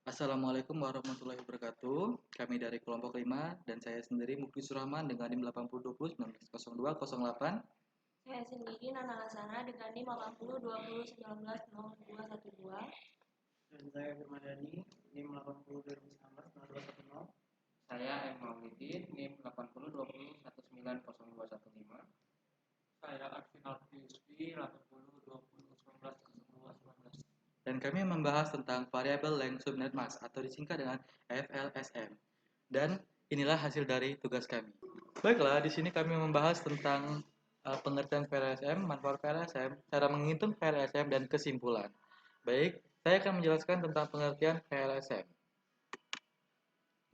Assalamualaikum warahmatullahi wabarakatuh. Kami dari kelompok 5 dan saya sendiri Mukti Surahman dengan NIM 8020190208. Saya sendiri Nana Hasana dengan NIM 8020190212. Dan saya Firmadani, NIM 80 2019 0210. Saya M. Maulidin, NIM 8020190215. Saya Arfinal Yusfi 8020190219. Dan kami membahas tentang variabel length subnet mask atau disingkat dengan FLSM. Dan inilah hasil dari tugas kami. Baiklah, di sini kami membahas tentang pengertian VLSM, manfaat VLSM, cara menghitung VLSM dan kesimpulan. Baik, saya akan menjelaskan tentang pengertian VLSM.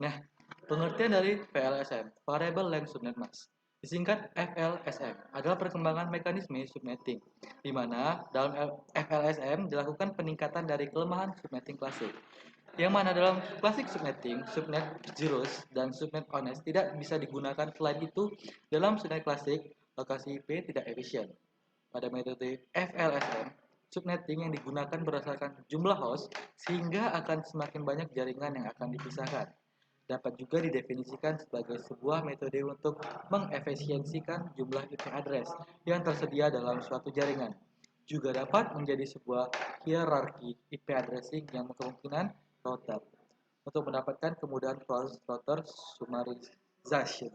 Nah, pengertian dari VLSM, Variable Length Subnet Mask, disingkat FLSM, adalah perkembangan mekanisme subnetting, di mana dalam FLSM dilakukan peningkatan dari kelemahan subnetting klasik, yang mana dalam klasik subnetting, subnet zeros dan subnet honest tidak bisa digunakan. Selain itu, dalam subnet klasik, lokasi IP tidak efisien. Pada metode FLSM, subnetting yang digunakan berdasarkan jumlah host, sehingga akan semakin banyak jaringan yang akan dipisahkan. Dapat juga didefinisikan sebagai sebuah metode untuk mengefisiensikan jumlah IP address yang tersedia dalam suatu jaringan. Juga dapat menjadi sebuah hierarki IP addressing yang kemungkinan router untuk mendapatkan kemudahan proses router summarization.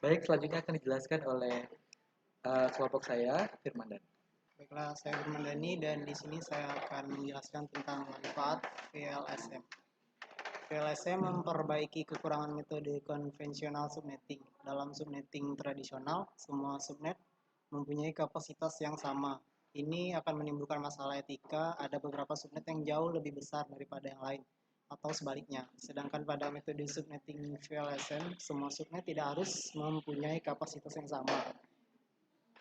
Baik, selanjutnya akan dijelaskan oleh kelompok saya, Firmandan. Baiklah, saya Firmadani dan di sini saya akan menjelaskan tentang manfaat VLSM. VLSM memperbaiki kekurangan metode konvensional subnetting. Dalam subnetting tradisional, semua subnet mempunyai kapasitas yang sama. Ini akan menimbulkan masalah etika, ada beberapa subnet yang jauh lebih besar daripada yang lain, atau sebaliknya. Sedangkan pada metode subnetting VLSM, semua subnet tidak harus mempunyai kapasitas yang sama.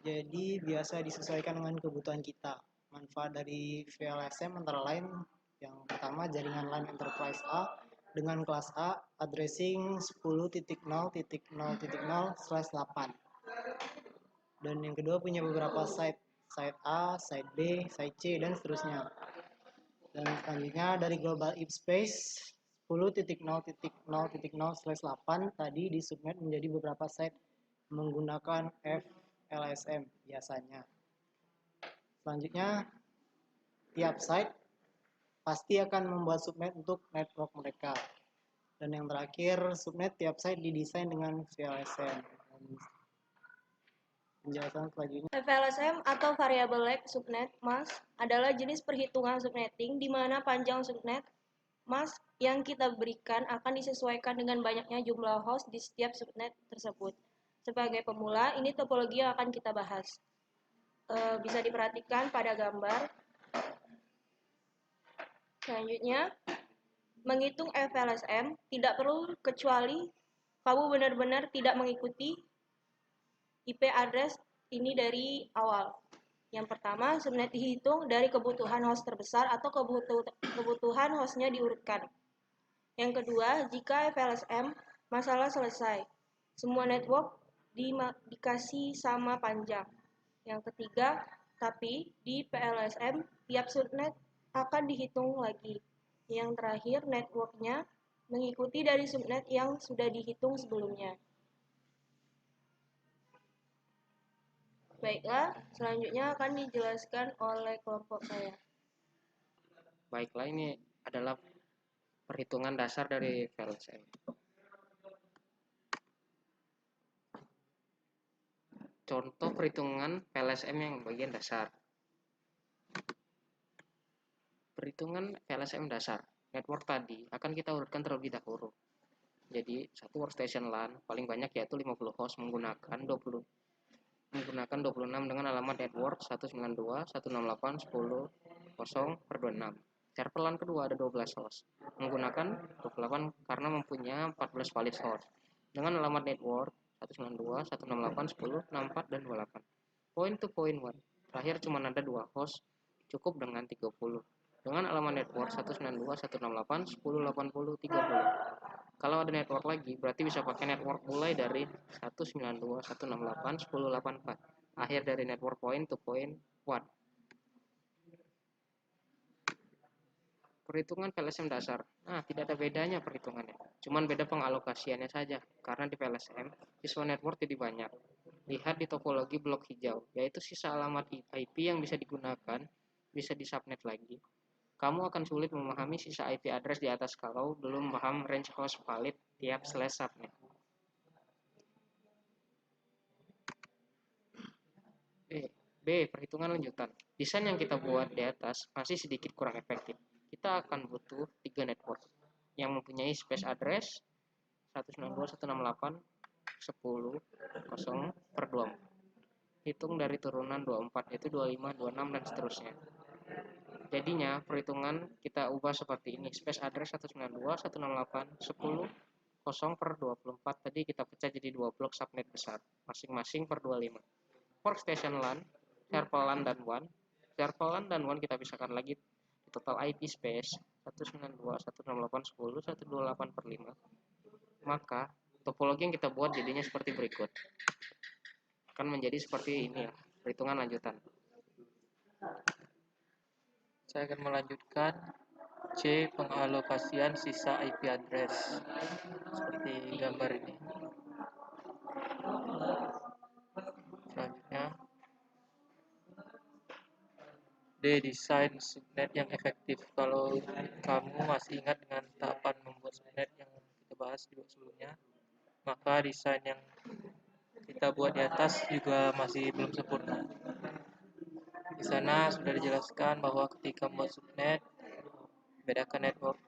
Jadi biasa disesuaikan dengan kebutuhan kita. Manfaat dari VLSM antara lain yang pertama jaringan LAN enterprise A dengan kelas A addressing 10.0.0.0/8. Dan yang kedua punya beberapa site A, site B, site C dan seterusnya. Dan selanjutnya dari global IP space 10.0.0.0/8 tadi di subnet menjadi beberapa site menggunakan FLSM biasanya. Selanjutnya tiap site pasti akan membuat subnet untuk network mereka. Dan yang terakhir, subnet tiap site didesain dengan VLSM. Penjelasan selanjutnya. FLSM atau Variable Length Subnet Mask adalah jenis perhitungan subnetting di mana panjang subnet mask yang kita berikan akan disesuaikan dengan banyaknya jumlah host di setiap subnet tersebut. Sebagai pemula, ini topologi yang akan kita bahas. Bisa diperhatikan pada gambar. Selanjutnya, menghitung FLSM tidak perlu kecuali kamu benar-benar tidak mengikuti IP address ini dari awal. Yang pertama, subnet dihitung dari kebutuhan host terbesar atau kebutuhan hostnya diurutkan. Yang kedua, jika FLSM masalah selesai, semua network dikasih sama panjang. Yang ketiga, tapi di PLSM tiap subnet akan dihitung lagi. Yang terakhir, networknya mengikuti dari subnet yang sudah dihitung sebelumnya. Baiklah, selanjutnya akan dijelaskan oleh kelompok saya. Baiklah, ini adalah perhitungan dasar dari VLSM. Contoh perhitungan VLSM yang bagian dasar. Perhitungan VLSM dasar. Network tadi akan kita urutkan terlebih dahulu. Jadi, satu workstation LAN paling banyak yaitu 50 host menggunakan 26 dengan alamat network 192.168.10.0/26. Server LAN kedua ada 12 host, menggunakan 28 karena mempunyai 14 valid host, dengan alamat network 192.168.10.64 dan 28. Point to point one, terakhir cuma ada 2 host, cukup dengan 30, dengan alamat network 192.168.10.80.30. Kalau ada network lagi, berarti bisa pakai network mulai dari 192.168.10.84. Akhir dari network point to point one. Perhitungan VLSM dasar. Nah, tidak ada bedanya perhitungannya. Cuman beda pengalokasiannya saja. Karena di PLSM, siswa network jadi banyak. Lihat di topologi blok hijau, yaitu sisa alamat IP yang bisa digunakan, bisa di subnet lagi. Kamu akan sulit memahami sisa IP address di atas kalau belum paham range host valid tiap /subnet. Perhitungan lanjutan. Desain yang kita buat di atas masih sedikit kurang efektif. Kita akan butuh 3 network yang mempunyai space address 192.168.10.0/24. Hitung dari turunan 24 yaitu 25, 26 dan seterusnya. Jadinya perhitungan kita ubah seperti ini. Space address 192.168.10.0/24 tadi kita pecah jadi 2 blok subnet besar, masing-masing per 25. Workstation LAN, server LAN dan WAN. Server LAN dan WAN kita pisahkan lagi di total IP space 192.168.10.128/5. Maka topologi yang kita buat jadinya seperti berikut. Akan menjadi seperti ini ya, perhitungan lanjutan. Saya akan melanjutkan C. Pengalokasian sisa IP address seperti gambar ini. Selanjutnya D. Desain subnet yang efektif. Kalau kamu masih ingat dengan tahapan membuat subnet yang kita bahas di sebelumnya, maka desain yang kita buat di atas juga masih belum sempurna. Di sana sudah dijelaskan bahwa ketika membuat subnet, bedakan network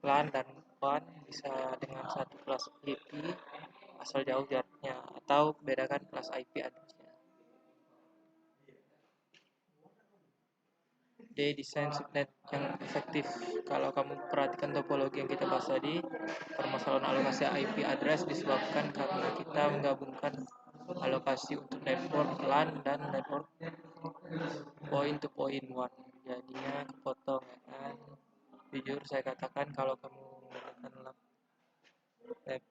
LAN dan WAN bisa dengan satu kelas IP asal jauh jaraknya, atau bedakan kelas IP address-nya. D. Desain subnet yang efektif. Kalau kamu perhatikan topologi yang kita bahas tadi, permasalahan alokasi IP address disebabkan karena kita menggabungkan alokasi untuk network LAN dan network point to point WAN. Jadinya kepotong ya kan. Jujur saya katakan kalau kamu menggunakan lab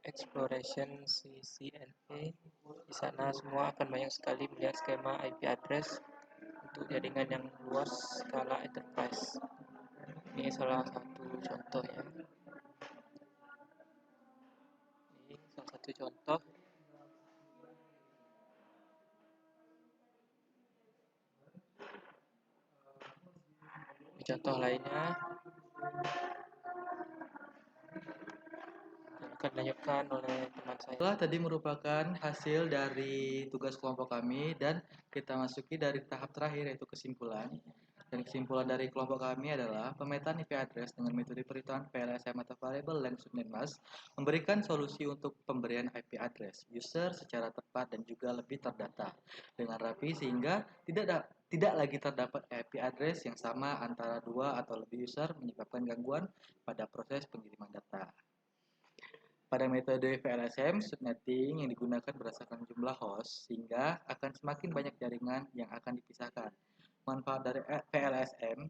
exploration CCNA, di sana semua akan banyak sekali melihat skema IP address untuk jaringan yang luas skala enterprise. Ini salah satu contoh ya. Ini salah satu contoh. Ini contoh lainnya. Akan dilanjutkan oleh teman saya. Itulah tadi merupakan hasil dari tugas kelompok kami dan kita masuki dari tahap terakhir yaitu kesimpulan. Dan kesimpulan dari kelompok kami adalah pemetaan IP address dengan metode perhitungan VLSM atau Variable Length Subnet Mask memberikan solusi untuk pemberian IP address user secara tepat dan juga lebih terdata dengan rapi sehingga tidak lagi terdapat IP address yang sama antara dua atau lebih user menyebabkan gangguan pada proses pengiriman data. Pada metode VLSM, subnetting yang digunakan berdasarkan jumlah host, sehingga akan semakin banyak jaringan yang akan dipisahkan. Manfaat dari VLSM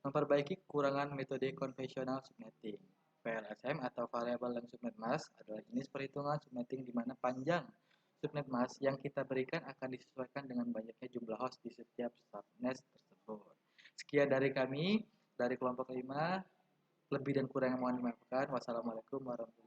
memperbaiki kekurangan metode konvensional subnetting. VLSM atau Variable Length Subnet Mask adalah jenis perhitungan subnetting di mana panjang subnet mask yang kita berikan akan disesuaikan dengan banyaknya jumlah host di setiap subnet tersebut. Sekian dari kami, dari kelompok 5. Lebih dan kurang yang mohon dimaafkan. Wassalamualaikum warahmatullahi wabarakatuh.